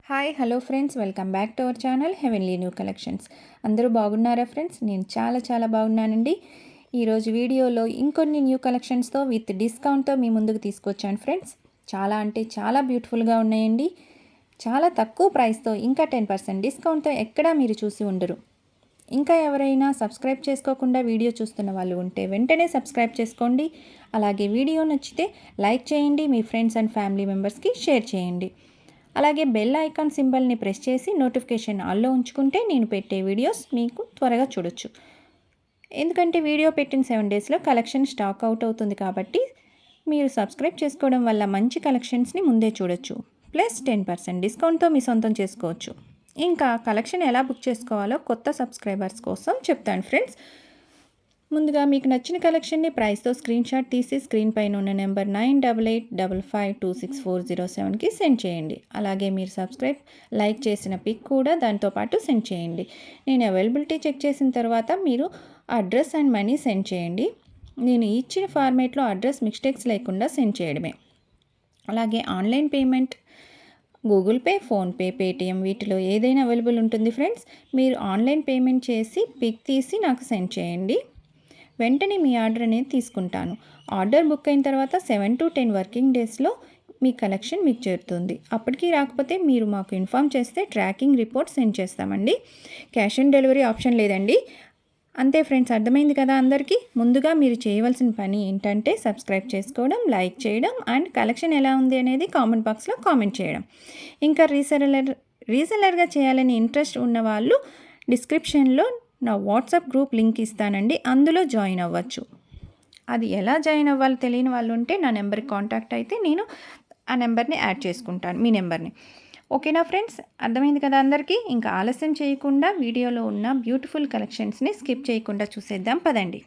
Hi hello friends, welcome back to our channel heavenly new collections. అందరూ బాగున్నారా friends? నేను చాలా బాగున్నానండి. ఈరోజు వీడియోలో ఇంకొన్ని న్యూ కలెక్షన్స్తో విత్ డిస్కౌంట్తో మీ ముందుకు తీసుకొచ్చాను ఫ్రెండ్స్. చాలా అంటే చాలా బ్యూటిఫుల్గా ఉన్నాయండి. చాలా తక్కువ ప్రైస్తో ఇంకా 10% డిస్కౌంట్తో ఎక్కడా మీరు చూసి ఉండరు. ఇంకా ఎవరైనా సబ్స్క్రైబ్ చేసుకోకుండా వీడియో చూస్తున్న వాళ్ళు ఉంటే వెంటనే సబ్స్క్రైబ్ చేసుకోండి. అలాగే వీడియో నచ్చితే లైక్ చేయండి, మీ ఫ్రెండ్స్ అండ్ ఫ్యామిలీ మెంబర్స్కి షేర్ చేయండి. అలాగే బెల్ ఐకాన్ సింబల్ని ప్రెస్ చేసి నోటిఫికేషన్ ఆల్లో ఉంచుకుంటే నేను పెట్టే వీడియోస్ మీకు త్వరగా చూడొచ్చు. ఎందుకంటే వీడియో పెట్టిన 7 డేస్లో కలెక్షన్ స్టాక్ అవుట్ అవుతుంది కాబట్టి మీరు సబ్స్క్రైబ్ చేసుకోవడం వల్ల మంచి కలెక్షన్స్ని ముందే చూడొచ్చు. ప్లస్ 10% డిస్కౌంట్తో మీ సొంతం చేసుకోవచ్చు. ఇంకా కలెక్షన్ ఎలా బుక్ చేసుకోవాలో కొత్త సబ్స్క్రైబర్స్ కోసం చెప్తాను ఫ్రెండ్స్. ముందుగా మీకు నచ్చిన కలెక్షన్ని ప్రైస్తో స్క్రీన్ షాట్ తీసి స్క్రీన్ పైన ఉన్న నెంబర్ 9885526407కి సెండ్ చేయండి. అలాగే మీరు లైక్ చేసిన పిక్ కూడా దాంతోపాటు సెండ్ చేయండి. నేను అవైలబిలిటీ చెక్ చేసిన తర్వాత మీరు అడ్రస్ అండ్ మనీ సెండ్ చేయండి. నేను ఇచ్చిన ఫార్మేట్లో అడ్రస్ మిస్టేక్స్ లేకుండా సెండ్ చేయడమే. అలాగే online payment Google pay, PhonePe, Paytm వీటిలో ఏదైనా అవైలబుల్ ఉంటుంది ఫ్రెండ్స్. మీరు ఆన్లైన్ పేమెంట్ చేసి పిక్ తీసి నాకు సెండ్ చేయండి. వెంటనే మీ ఆర్డర్ అనేది తీసుకుంటాను. ఆర్డర్ బుక్ అయిన తర్వాత 7 to 10 వర్కింగ్ డేస్లో మీ కలెక్షన్ మీకు చేరుతుంది. అప్పటికి రాకపోతే మీరు మాకు ఇన్ఫామ్ చేస్తే ట్రాకింగ్ రిపోర్ట్ సెండ్ చేస్తామండి. క్యాష్ ఆన్ డెలివరీ ఆప్షన్ లేదండి. అంతే ఫ్రెండ్స్, అర్థమైంది కదా అందరికీ. ముందుగా మీరు చేయవలసిన పని ఏంటంటే సబ్స్క్రైబ్ చేసుకోవడం, లైక్ చేయడం అండ్ కలెక్షన్ ఎలా ఉంది అనేది కామెంట్ బాక్స్లో కామెంట్ చేయడం. ఇంకా రీసెలర్గా చేయాలని ఇంట్రెస్ట్ ఉన్న వాళ్ళు డిస్క్రిప్షన్లో నా వాట్సాప్ గ్రూప్ లింక్ ఇస్తానండి, అందులో జాయిన్ అవ్వచ్చు. అది ఎలా జాయిన్ అవ్వాలో తెలియని వాళ్ళు ఉంటే నా నెంబర్కి కాంటాక్ట్ అయితే నేను ఆ నెంబర్ని యాడ్ చేసుకుంటాను, మీ నెంబర్ని. ఓకేనా ఫ్రెండ్స్, అర్థమైంది కదా అందరికీ. ఇంకా ఆలస్యం చేయకుండా వీడియోలో ఉన్న బ్యూటిఫుల్ కలెక్షన్స్ని స్కిప్ చేయకుండా చూసేద్దాం పదండి.